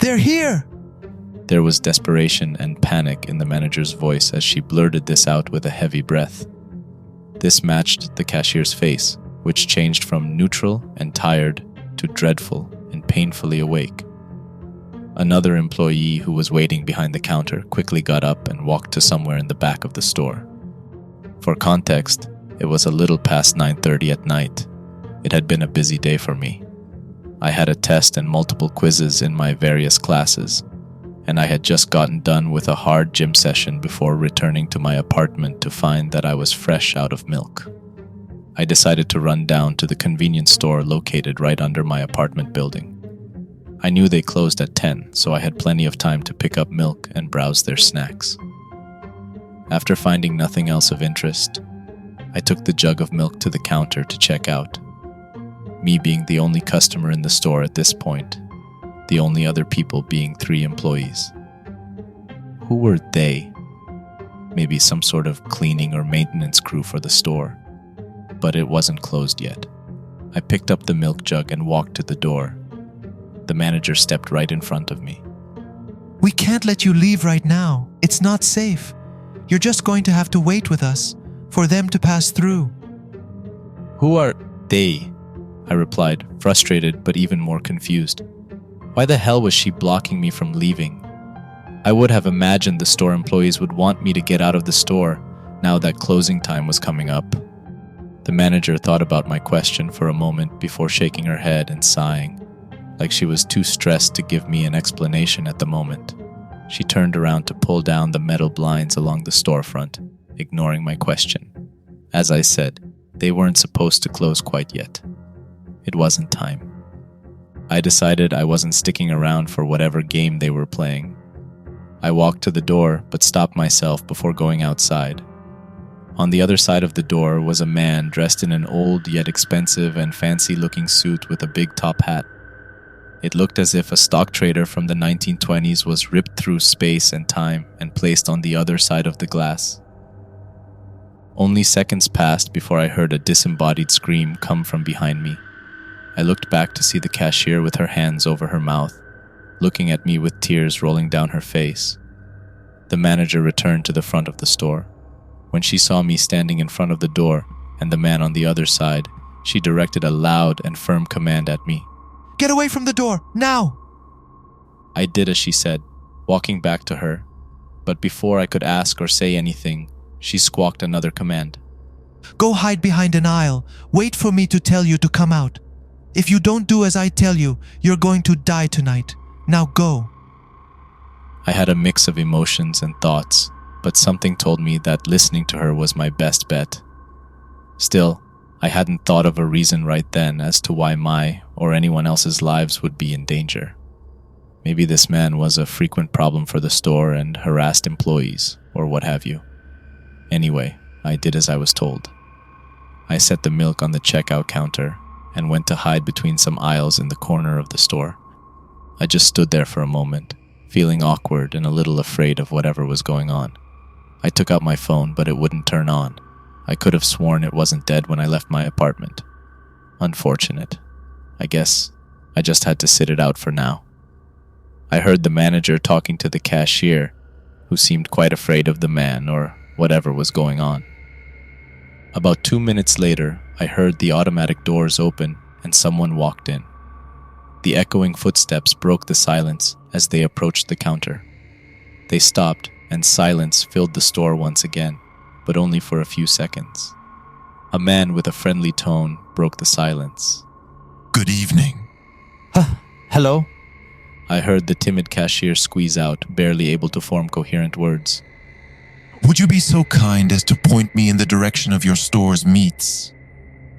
They're here! There was desperation and panic in the manager's voice as she blurted this out with a heavy breath. This matched the cashier's face, which changed from neutral and tired to dreadful and painfully awake. Another employee who was waiting behind the counter quickly got up and walked to somewhere in the back of the store. For context, it was a little past 9:30 at night. It had been a busy day for me. I had a test and multiple quizzes in my various classes, and I had just gotten done with a hard gym session before returning to my apartment to find that I was fresh out of milk. I decided to run down to the convenience store located right under my apartment building. I knew they closed at 10, so I had plenty of time to pick up milk and browse their snacks. After finding nothing else of interest, I took the jug of milk to the counter to check out. Me being the only customer in the store at this point, the only other people being 3 employees. Who were they? Maybe some sort of cleaning or maintenance crew for the store, but it wasn't closed yet. I picked up the milk jug and walked to the door. The manager stepped right in front of me. We can't let you leave right now. It's not safe. You're just going to have to wait with us for them to pass through. Who are they? I replied, frustrated but even more confused. Why the hell was she blocking me from leaving? I would have imagined the store employees would want me to get out of the store now that closing time was coming up. The manager thought about my question for a moment before shaking her head and sighing, like she was too stressed to give me an explanation at the moment. She turned around to pull down the metal blinds along the storefront, ignoring my question. As I said, they weren't supposed to close quite yet. It wasn't time. I decided I wasn't sticking around for whatever game they were playing. I walked to the door but stopped myself before going outside. On the other side of the door was a man dressed in an old yet expensive and fancy-looking suit with a big top hat. It looked as if a stock trader from the 1920s was ripped through space and time and placed on the other side of the glass. Only seconds passed before I heard a disembodied scream come from behind me. I looked back to see the cashier with her hands over her mouth, looking at me with tears rolling down her face. The manager returned to the front of the store. When she saw me standing in front of the door and the man on the other side, she directed a loud and firm command at me. Get away from the door, now! I did as she said, walking back to her, but before I could ask or say anything, she squawked another command. Go hide behind an aisle. Wait for me to tell you to come out. If you don't do as I tell you, you're going to die tonight. Now go. I had a mix of emotions and thoughts, but something told me that listening to her was my best bet. Still, I hadn't thought of a reason right then as to why my or anyone else's lives would be in danger. Maybe this man was a frequent problem for the store and harassed employees, or what have you. Anyway, I did as I was told. I set the milk on the checkout counter and went to hide between some aisles in the corner of the store. I just stood there for a moment, feeling awkward and a little afraid of whatever was going on. I took out my phone, but it wouldn't turn on. I could have sworn it wasn't dead when I left my apartment. Unfortunate. I guess I just had to sit it out for now. I heard the manager talking to the cashier, who seemed quite afraid of the man or whatever was going on. About 2 minutes later, I heard the automatic doors open and someone walked in. The echoing footsteps broke the silence as they approached the counter. They stopped and silence filled the store once again, but only for a few seconds. A man with a friendly tone broke the silence. Good evening. Hello? I heard the timid cashier squeeze out, barely able to form coherent words. Would you be so kind as to point me in the direction of your store's meats?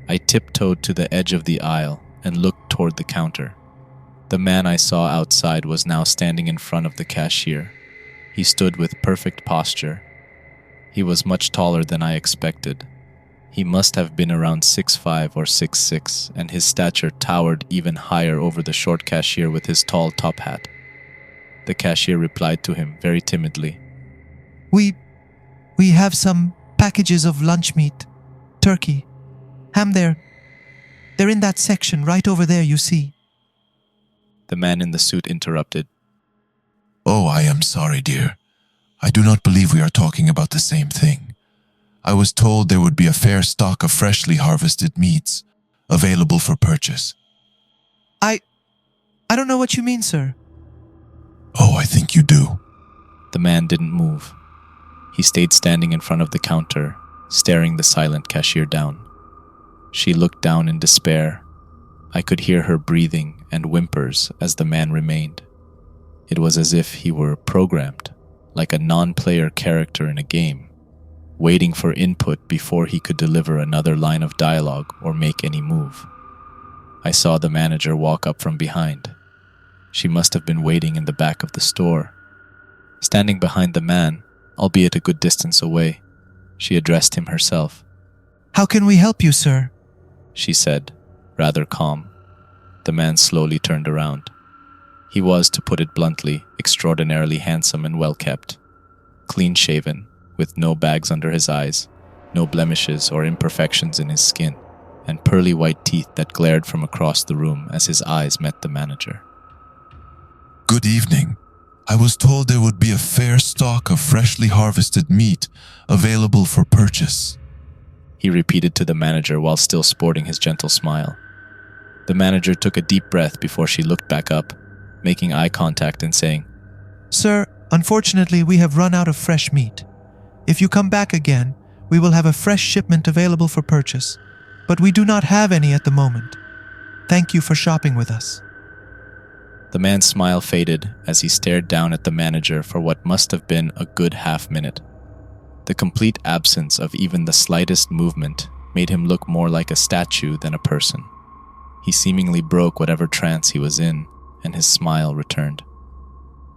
I tiptoed to the edge of the aisle and looked toward the counter. The man I saw outside was now standing in front of the cashier. He stood with perfect posture. He was much taller than I expected. He must have been around 6'5" or 6'6", and his stature towered even higher over the short cashier with his tall top hat. The cashier replied to him very timidly. We have some packages of lunch meat, turkey, ham there. They're in that section right over there, you see. The man in the suit interrupted. Oh, I am sorry, dear. I do not believe we are talking about the same thing. I was told there would be a fair stock of freshly harvested meats available for purchase. I don't know what you mean, sir. Oh, I think you do. The man didn't move. He stayed standing in front of the counter, staring the silent cashier down. She looked down in despair. I could hear her breathing and whimpers as the man remained. It was as if he were programmed, like a non-player character in a game, waiting for input before he could deliver another line of dialogue or make any move. I saw the manager walk up from behind. She must have been waiting in the back of the store. Standing behind the man, albeit a good distance away, she addressed him herself. How can we help you, sir? She said, rather calm. The man slowly turned around. He was, to put it bluntly, extraordinarily handsome and well-kept. Clean-shaven, with no bags under his eyes, no blemishes or imperfections in his skin, and pearly white teeth that glared from across the room as his eyes met the manager. Good evening. I was told there would be a fair stock of freshly harvested meat available for purchase. He repeated to the manager while still sporting his gentle smile. The manager took a deep breath before she looked back up, making eye contact and saying, Sir, unfortunately we have run out of fresh meat. If you come back again, we will have a fresh shipment available for purchase, but we do not have any at the moment. Thank you for shopping with us. The man's smile faded as he stared down at the manager for what must have been a good half-minute. The complete absence of even the slightest movement made him look more like a statue than a person. He seemingly broke whatever trance he was in, and his smile returned.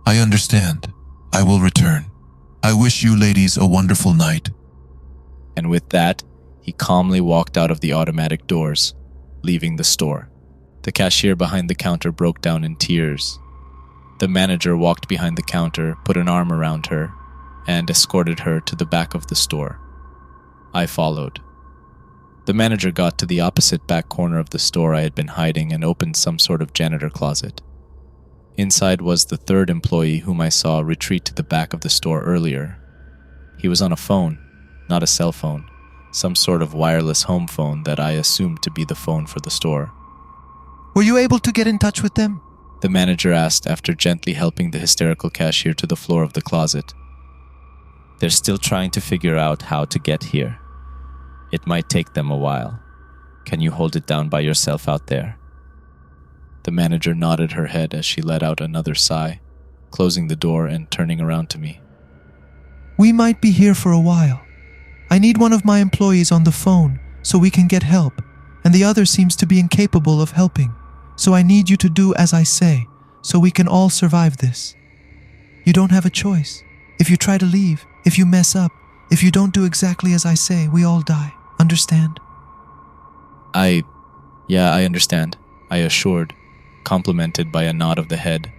I understand. I will return. I wish you ladies a wonderful night. And with that, he calmly walked out of the automatic doors, leaving the store. The cashier behind the counter broke down in tears. The manager walked behind the counter, put an arm around her, and escorted her to the back of the store. I followed. The manager got to the opposite back corner of the store I had been hiding and opened some sort of janitor closet. Inside was the third employee whom I saw retreat to the back of the store earlier. He was on a phone, not a cell phone, some sort of wireless home phone that I assumed to be the phone for the store. Were you able to get in touch with them? The manager asked after gently helping the hysterical cashier to the floor of the closet. They're still trying to figure out how to get here. It might take them a while. Can you hold it down by yourself out there? The manager nodded her head as she let out another sigh, closing the door and turning around to me. We might be here for a while. I need one of my employees on the phone so we can get help, and the other seems to be incapable of helping. So I need you to do as I say, so we can all survive this. You don't have a choice. If you try to leave, if you mess up, if you don't do exactly as I say, we all die. Understand? I understand, I assured, complimented by a nod of the head,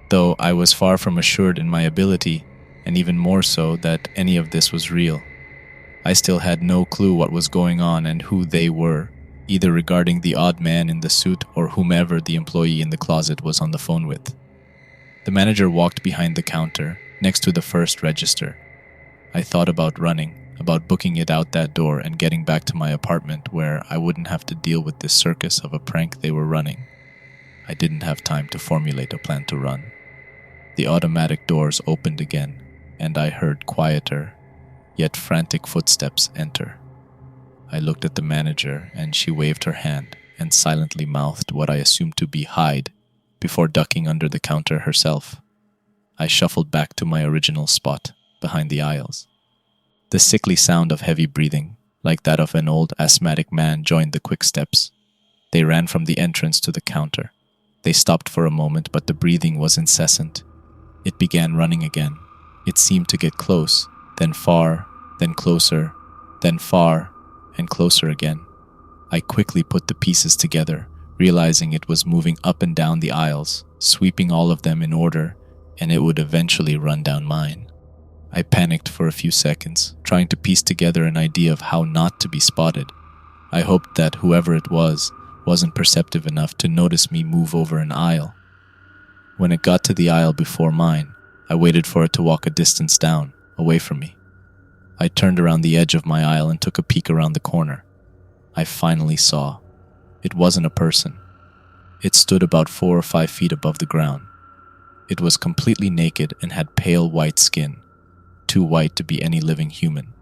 though I was far from assured in my ability, and even more so that any of this was real. I still had no clue what was going on and who they were, either regarding the odd man in the suit or whomever the employee in the closet was on the phone with. The manager walked behind the counter, next to the first register. I thought about running, about booking it out that door and getting back to my apartment where I wouldn't have to deal with this circus of a prank they were running. I didn't have time to formulate a plan to run. The automatic doors opened again, and I heard quieter, yet frantic footsteps enter. I looked at the manager, and she waved her hand and silently mouthed what I assumed to be hide before ducking under the counter herself. I shuffled back to my original spot, behind the aisles. The sickly sound of heavy breathing, like that of an old asthmatic man, joined the quick steps. They ran from the entrance to the counter. They stopped for a moment, but the breathing was incessant. It began running again. It seemed to get close, then far, then closer, then far, and closer again. I quickly put the pieces together, realizing it was moving up and down the aisles, sweeping all of them in order, and it would eventually run down mine. I panicked for a few seconds, trying to piece together an idea of how not to be spotted. I hoped that whoever it was wasn't perceptive enough to notice me move over an aisle. When it got to the aisle before mine, I waited for it to walk a distance down, away from me. I turned around the edge of my aisle and took a peek around the corner. I finally saw. It wasn't a person. It stood about 4 or 5 feet above the ground. It was completely naked and had pale white skin, too white to be any living human.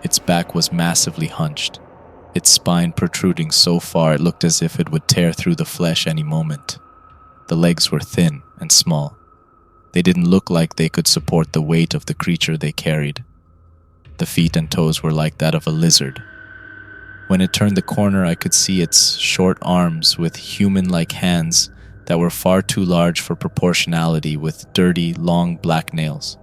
Its back was massively hunched, its spine protruding so far it looked as if it would tear through the flesh any moment. The legs were thin and small. They didn't look like they could support the weight of the creature they carried. The feet and toes were like that of a lizard. When it turned the corner, I could see its short arms with human-like hands that were far too large for proportionality, with dirty, long black nails.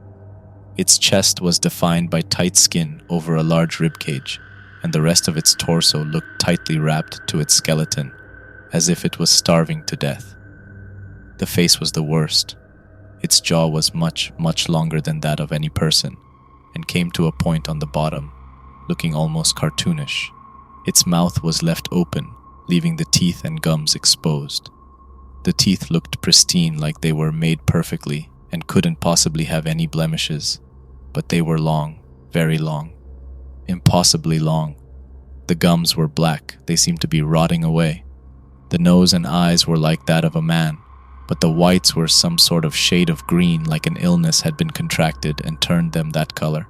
Its chest was defined by tight skin over a large ribcage, and the rest of its torso looked tightly wrapped to its skeleton, as if it was starving to death. The face was the worst. Its jaw was much, much longer than that of any person, and came to a point on the bottom, looking almost cartoonish. Its mouth was left open, leaving the teeth and gums exposed. The teeth looked pristine, like they were made perfectly and couldn't possibly have any blemishes, but they were long, very long, impossibly long. The gums were black, they seemed to be rotting away. The nose and eyes were like that of a man, but the whites were some sort of shade of green, like an illness had been contracted and turned them that color.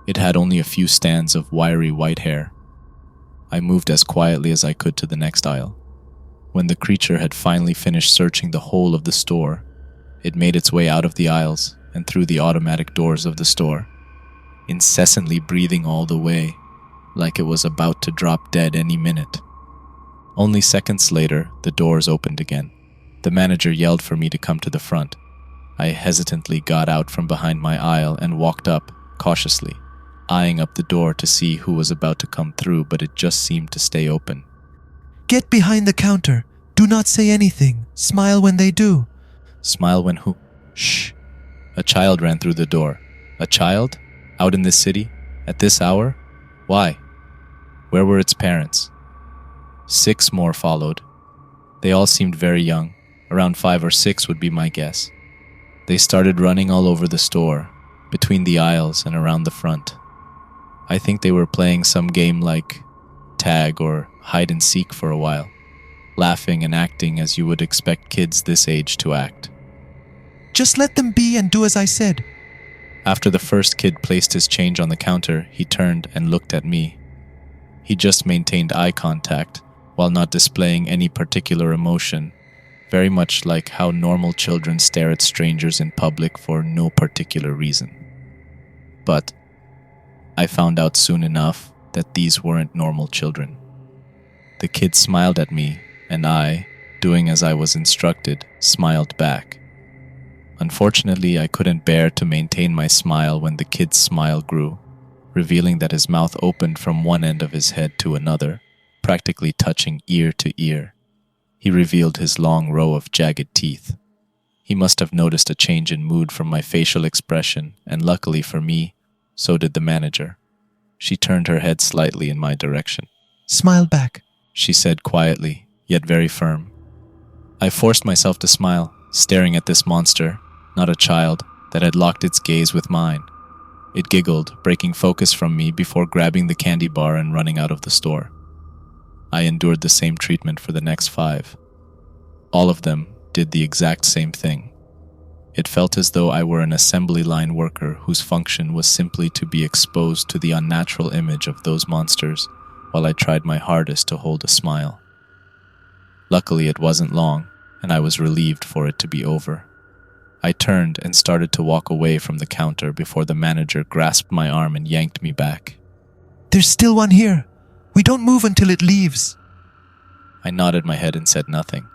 It had only a few strands of wiry white hair. I moved as quietly as I could to the next aisle. When the creature had finally finished searching the whole of the store, it made its way out of the aisles and through the automatic doors of the store, incessantly breathing all the way, like it was about to drop dead any minute. Only seconds later, the doors opened again. The manager yelled for me to come to the front. I hesitantly got out from behind my aisle and walked up, cautiously, eyeing up the door to see who was about to come through, but it just seemed to stay open. Get behind the counter. Do not say anything. Smile when they do. Smile when who? Shh. A child ran through the door. A child? Out in this city? At this hour? Why? Where were its parents? 6 more followed. They all seemed very young. Around 5 or 6 would be my guess. They started running all over the store, between the aisles and around the front. I think they were playing some game like tag or hide and seek for a while, laughing and acting as you would expect kids this age to act. Just let them be and do as I said. After the first kid placed his change on the counter, he turned and looked at me. He just maintained eye contact while not displaying any particular emotion, very much like how normal children stare at strangers in public for no particular reason. But I found out soon enough that these weren't normal children. The kid smiled at me, and I, doing as I was instructed, smiled back. Unfortunately, I couldn't bear to maintain my smile when the kid's smile grew, revealing that his mouth opened from one end of his head to another, practically touching ear to ear. He revealed his long row of jagged teeth. He must have noticed a change in mood from my facial expression, and luckily for me, so did the manager. She turned her head slightly in my direction. Smile back, she said quietly, yet very firm. I forced myself to smile, staring at this monster, not a child, that had locked its gaze with mine. It giggled, breaking focus from me before grabbing the candy bar and running out of the store. I endured the same treatment for the next 5. All of them did the exact same thing. It felt as though I were an assembly line worker whose function was simply to be exposed to the unnatural image of those monsters while I tried my hardest to hold a smile. Luckily, it wasn't long, and I was relieved for it to be over. I turned and started to walk away from the counter before the manager grasped my arm and yanked me back. There's still one here. We don't move until it leaves. I nodded my head and said nothing.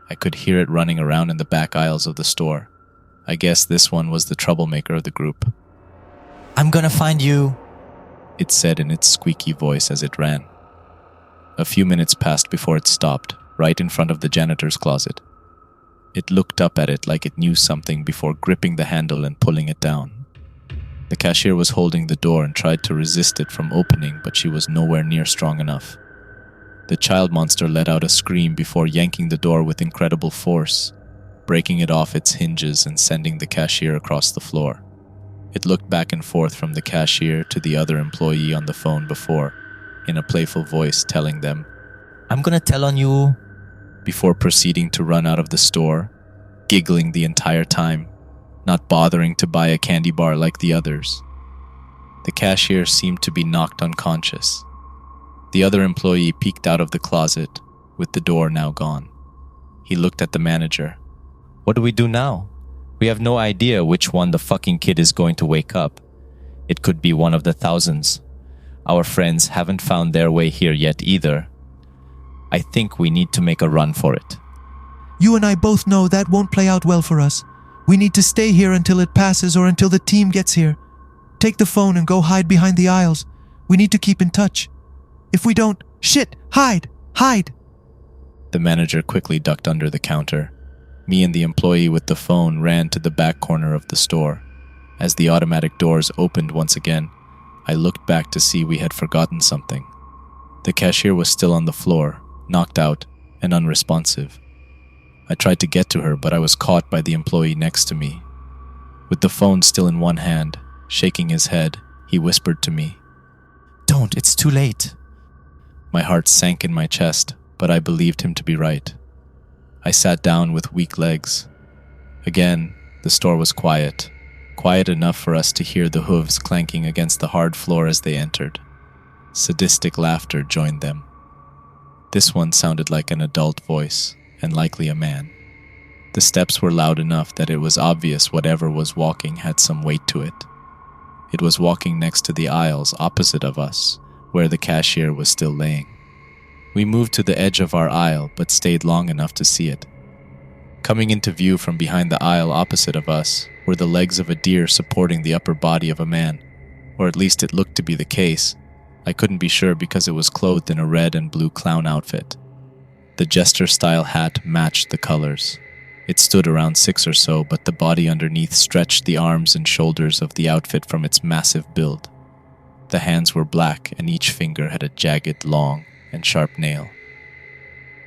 I could hear it running around in the back aisles of the store. I guess this one was the troublemaker of the group. I'm gonna find you, it said in its squeaky voice as it ran. A few minutes passed before it stopped, right in front of the janitor's closet. It looked up at it like it knew something before gripping the handle and pulling it down. The cashier was holding the door and tried to resist it from opening, but she was nowhere near strong enough. The child monster let out a scream before yanking the door with incredible force. breaking it off its hinges and sending the cashier across the floor. It looked back and forth from the cashier to the other employee on the phone before, in a playful voice telling them, I'm gonna tell on you. before proceeding to run out of the store, giggling the entire time, not bothering to buy a candy bar like the others. The cashier seemed to be knocked unconscious. The other employee peeked out of the closet, with the door now gone. He looked at the manager. What do we do now? We have no idea which one the fucking kid is going to wake up. It could be one of the thousands. Our friends haven't found their way here yet either. I think we need to make a run for it. You and I both know that won't play out well for us. We need to stay here until it passes or until the team gets here. Take the phone and go hide behind the aisles. We need to keep in touch. If we don't, shit, hide! The manager quickly ducked under the counter. Me and the employee with the phone ran to the back corner of the store. As the automatic doors opened once again, I looked back to see we had forgotten something. The cashier was still on the floor, knocked out and unresponsive. I tried to get to her, but I was caught by the employee next to me. With the phone still in one hand, shaking his head, he whispered to me, Don't, it's too late. My heart sank in my chest, but I believed him to be right. I sat down with weak legs. Again, the store was quiet enough for us to hear the hooves clanking against the hard floor as they entered. Sadistic laughter joined them. This one sounded like an adult voice, and likely a man. The steps were loud enough that it was obvious whatever was walking had some weight to it. It was walking next to the aisles opposite of us, where the cashier was still laying. We moved to the edge of our aisle, but stayed long enough to see it. Coming into view from behind the aisle opposite of us were the legs of a deer supporting the upper body of a man, or at least it looked to be the case. I couldn't be sure because it was clothed in a red and blue clown outfit. The jester-style hat matched the colors. It stood around 6 or so, but the body underneath stretched the arms and shoulders of the outfit from its massive build. The hands were black, and each finger had a jagged, long, and sharp nail.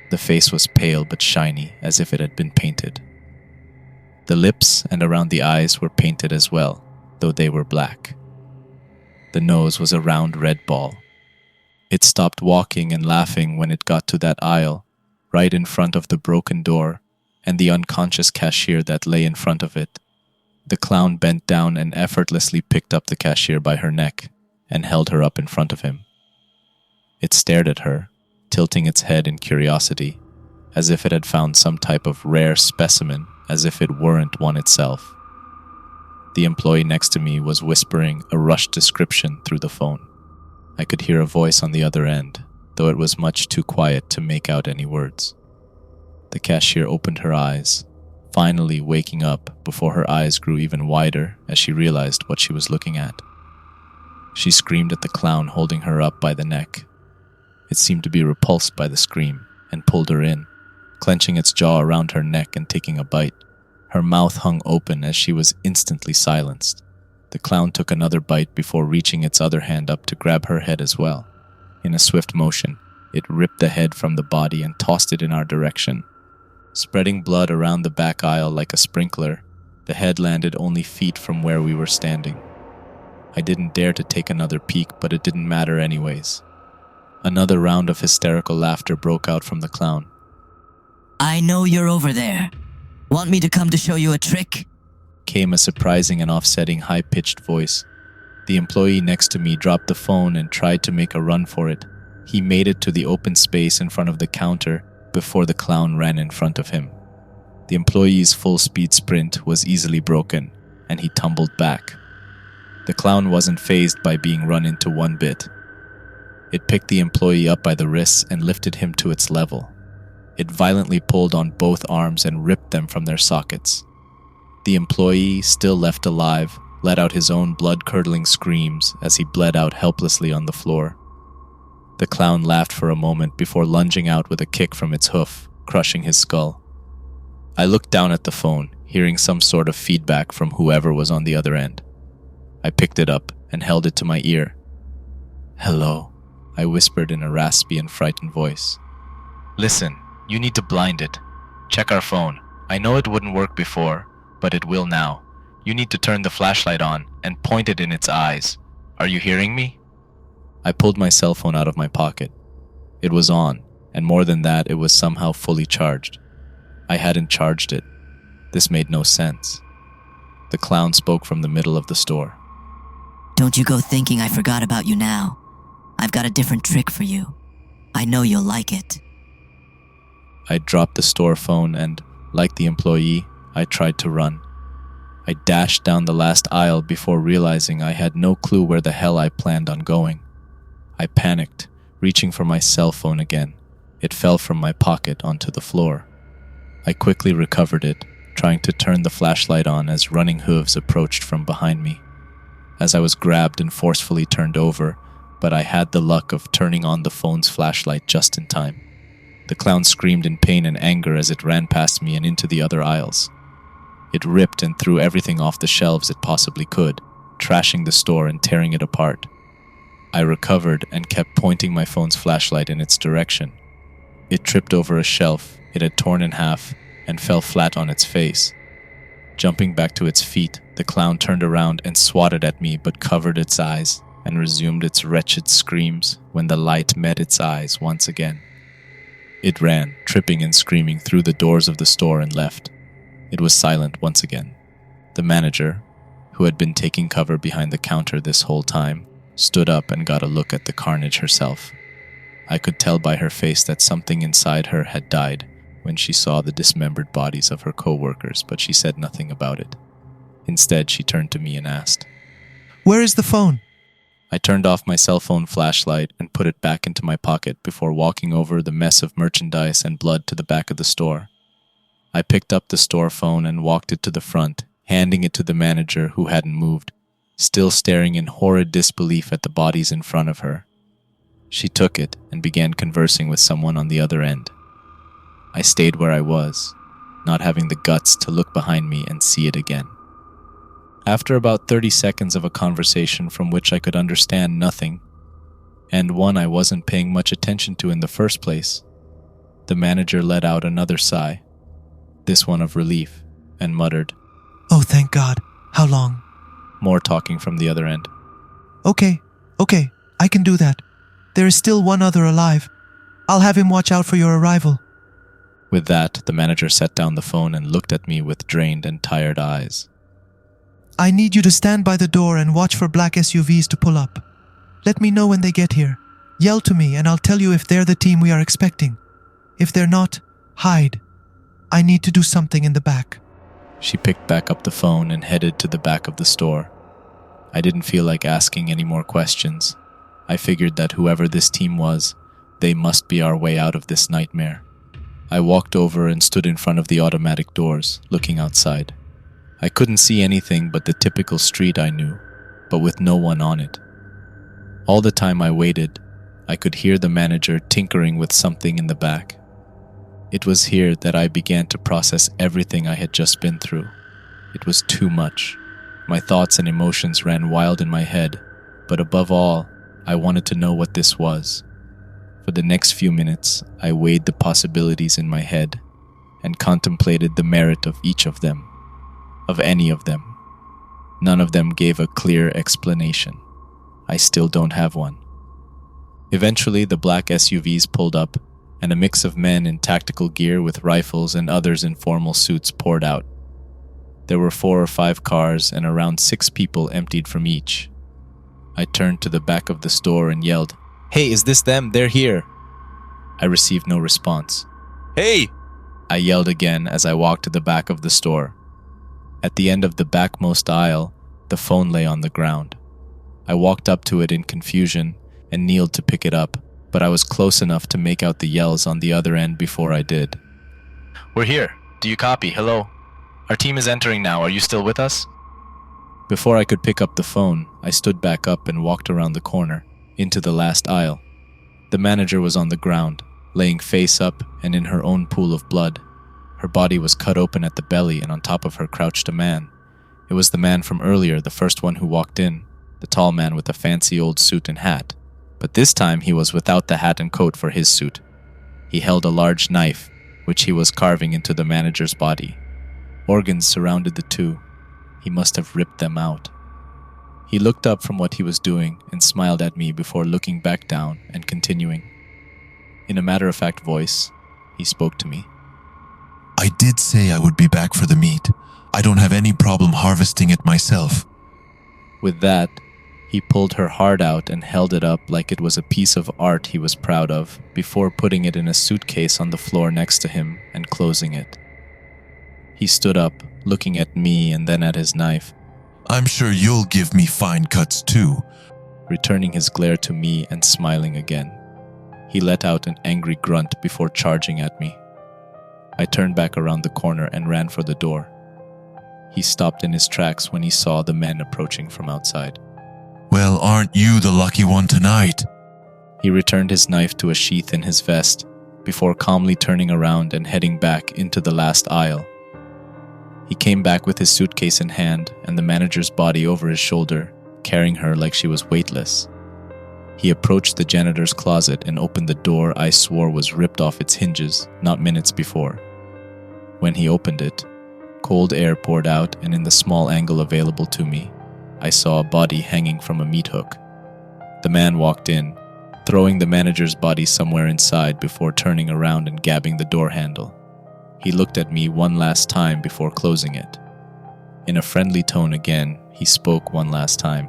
The face was pale but shiny, as if it had been painted. The lips and around the eyes were painted as well, though they were black. The nose was a round red ball. It stopped walking and laughing when it got to that aisle, right in front of the broken door and the unconscious cashier that lay in front of it. The clown bent down and effortlessly picked up the cashier by her neck and held her up in front of him. It stared at her, tilting its head in curiosity, as if it had found some type of rare specimen, as if it weren't one itself. The employee next to me was whispering a rushed description through the phone. I could hear a voice on the other end, though it was much too quiet to make out any words. The cashier opened her eyes, finally waking up before her eyes grew even wider as she realized what she was looking at. She screamed at the clown holding her up by the neck. It seemed to be repulsed by the scream and pulled her in, clenching its jaw around her neck and taking a bite. Her mouth hung open as she was instantly silenced. The clown took another bite before reaching its other hand up to grab her head as well. In a swift motion, it ripped the head from the body and tossed it in our direction. Spreading blood around the back aisle like a sprinkler, the head landed only feet from where we were standing. I didn't dare to take another peek, but it didn't matter anyways. Another round of hysterical laughter broke out from the clown. I know you're over there. Want me to come to show you a trick? Came a surprising and offsetting high-pitched voice. The employee next to me dropped the phone and tried to make a run for it. He made it to the open space in front of the counter before the clown ran in front of him. The employee's full-speed sprint was easily broken, and he tumbled back. The clown wasn't fazed by being run into one bit. It picked the employee up by the wrists and lifted him to its level. It violently pulled on both arms and ripped them from their sockets. The employee, still left alive, let out his own blood-curdling screams as he bled out helplessly on the floor. The clown laughed for a moment before lunging out with a kick from its hoof, crushing his skull. I looked down at the phone, hearing some sort of feedback from whoever was on the other end. I picked it up and held it to my ear. "Hello," I whispered in a raspy and frightened voice. "Listen, you need to blind it. Check our phone. I know it wouldn't work before, but it will now. You need to turn the flashlight on and point it in its eyes. Are you hearing me? I pulled my cell phone out of my pocket. It was on, and more than that, it was somehow fully charged. I hadn't charged it. This made no sense. The clown spoke from the middle of the store. Don't you go thinking I forgot about you now. I've got a different trick for you. I know you'll like it. I dropped the store phone and, like the employee, I tried to run. I dashed down the last aisle before realizing I had no clue where the hell I planned on going. I panicked, reaching for my cell phone again. It fell from my pocket onto the floor. I quickly recovered it, trying to turn the flashlight on as running hooves approached from behind me. As I was grabbed and forcefully turned over, but I had the luck of turning on the phone's flashlight just in time. The clown screamed in pain and anger as it ran past me and into the other aisles. It ripped and threw everything off the shelves it possibly could, trashing the store and tearing it apart. I recovered and kept pointing my phone's flashlight in its direction. It tripped over a shelf it had torn in half and fell flat on its face. Jumping back to its feet, the clown turned around and swatted at me but covered its eyes and resumed its wretched screams when the light met its eyes once again. It ran, tripping and screaming through the doors of the store and left. It was silent once again. The manager, who had been taking cover behind the counter this whole time, stood up and got a look at the carnage herself. I could tell by her face that something inside her had died when she saw the dismembered bodies of her co-workers, but she said nothing about it. Instead, she turned to me and asked, Where is the phone? I turned off my cell phone flashlight and put it back into my pocket before walking over the mess of merchandise and blood to the back of the store. I picked up the store phone and walked it to the front, handing it to the manager who hadn't moved, still staring in horrid disbelief at the bodies in front of her. She took it and began conversing with someone on the other end. I stayed where I was, not having the guts to look behind me and see it again. After about 30 seconds of a conversation from which I could understand nothing, and one I wasn't paying much attention to in the first place, the manager let out another sigh, this one of relief, and muttered, Oh, thank God. How long? More talking from the other end. Okay, I can do that. There is still one other alive. I'll have him watch out for your arrival. With that, the manager set down the phone and looked at me with drained and tired eyes. I need you to stand by the door and watch for black SUVs to pull up. Let me know when they get here. Yell to me and I'll tell you if they're the team we are expecting. If they're not, hide. I need to do something in the back. She picked back up the phone and headed to the back of the store. I didn't feel like asking any more questions. I figured that whoever this team was, they must be our way out of this nightmare. I walked over and stood in front of the automatic doors, looking outside. I couldn't see anything but the typical street I knew, but with no one on it. All the time I waited, I could hear the manager tinkering with something in the back. It was here that I began to process everything I had just been through. It was too much. My thoughts and emotions ran wild in my head, but above all, I wanted to know what this was. For the next few minutes, I weighed the possibilities in my head and contemplated the merit of each of them, of any of them. None of them gave a clear explanation. I still don't have one. Eventually, the black SUVs pulled up, and a mix of men in tactical gear with rifles and others in formal suits poured out. There were 4 or 5 cars, and around 6 people emptied from each. I turned to the back of the store and yelled, "Hey, is this them? They're here!" I received no response. "Hey!" I yelled again as I walked to the back of the store. At the end of the backmost aisle, the phone lay on the ground. I walked up to it in confusion and kneeled to pick it up, but I was close enough to make out the yells on the other end before I did. "We're here. Do you copy? Hello? Our team is entering now. Are you still with us?" Before I could pick up the phone, I stood back up and walked around the corner, into the last aisle. The manager was on the ground, laying face up and in her own pool of blood. Her body was cut open at the belly, and on top of her crouched a man. It was the man from earlier, the first one who walked in, the tall man with a fancy old suit and hat. But this time he was without the hat and coat for his suit. He held a large knife, which he was carving into the manager's body, Organs surrounded the two. He must have ripped them out. He looked up from what he was doing and smiled at me before looking back down and continuing. In a matter-of-fact voice, he spoke to me. I did say I would be back for the meat. I don't have any problem harvesting it myself. With that, he pulled her heart out and held it up like it was a piece of art he was proud of before putting it in a suitcase on the floor next to him and closing it. He stood up, looking at me and then at his knife. I'm sure you'll give me fine cuts too. Returning his glare to me and smiling again. He let out an angry grunt before charging at me. I turned back around the corner and ran for the door. He stopped in his tracks when he saw the men approaching from outside. Well, aren't you the lucky one tonight? He returned his knife to a sheath in his vest before calmly turning around and heading back into the last aisle. He came back with his suitcase in hand and the manager's body over his shoulder, carrying her like she was weightless. He approached the janitor's closet and opened the door I swore was ripped off its hinges not minutes before. When he opened it, cold air poured out, and in the small angle available to me, I saw a body hanging from a meat hook. The man walked in, throwing the manager's body somewhere inside before turning around and grabbing the door handle. He looked at me one last time before closing it. In a friendly tone again, he spoke one last time.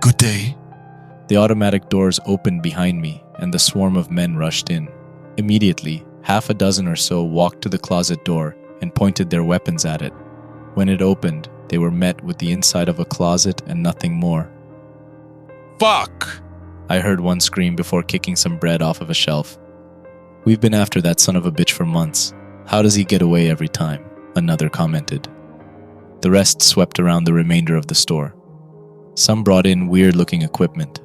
Good day. The automatic doors opened behind me, and the swarm of men rushed in. Immediately, half a dozen or so walked to the closet door and pointed their weapons at it. When it opened, they were met with the inside of a closet and nothing more. Fuck! I heard one scream before kicking some bread off of a shelf. We've been after that son of a bitch for months. How does he get away every time? Another commented. The rest swept around the remainder of the store. Some brought in weird-looking equipment.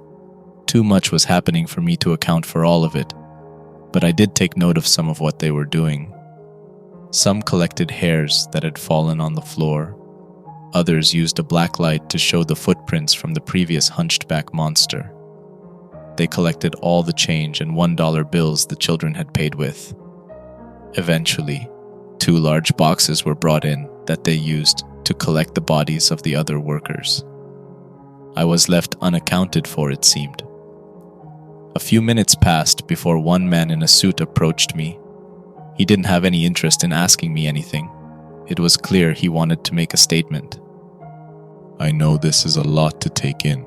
Too much was happening for me to account for all of it, but I did take note of some of what they were doing. Some collected hairs that had fallen on the floor. Others used a black light to show the footprints from the previous hunched-back monster. They collected all the change and $1 bills the children had paid with. Eventually, 2 large boxes were brought in that they used to collect the bodies of the other workers. I was left unaccounted for, it seemed. A few minutes passed before one man in a suit approached me. He didn't have any interest in asking me anything. It was clear he wanted to make a statement. I know this is a lot to take in,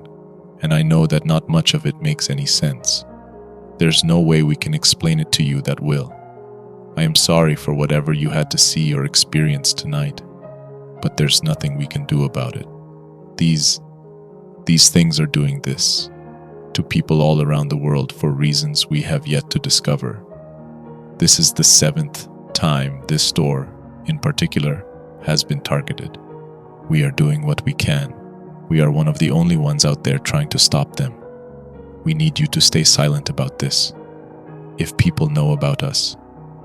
and I know that not much of it makes any sense. There's no way we can explain it to you that will. I am sorry for whatever you had to see or experience tonight, but there's nothing we can do about it. These things are doing this to people all around the world for reasons we have yet to discover. This is the 7th time this store, in particular, has been targeted. We are doing what we can. We are one of the only ones out there trying to stop them. We need you to stay silent about this. If people know about us,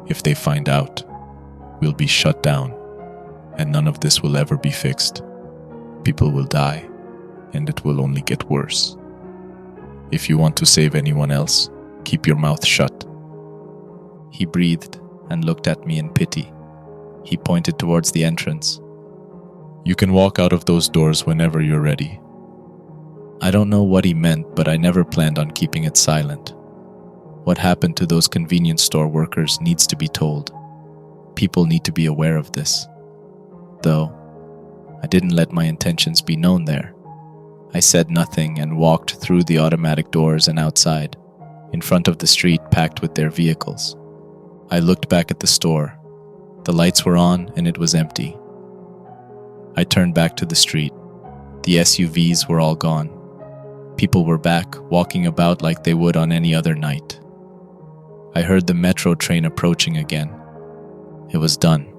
if they find out, we'll be shut down, and none of this will ever be fixed. People will die, and it will only get worse. If you want to save anyone else, keep your mouth shut. He breathed and looked at me in pity. He pointed towards the entrance. You can walk out of those doors whenever you're ready. I don't know what he meant, but I never planned on keeping it silent. What happened to those convenience store workers needs to be told. People need to be aware of this. Though, I didn't let my intentions be known there. I said nothing and walked through the automatic doors and outside, in front of the street packed with their vehicles. I looked back at the store. The lights were on and it was empty. I turned back to the street. The SUVs were all gone. People were back, walking about like they would on any other night. I heard the metro train approaching again. It was done.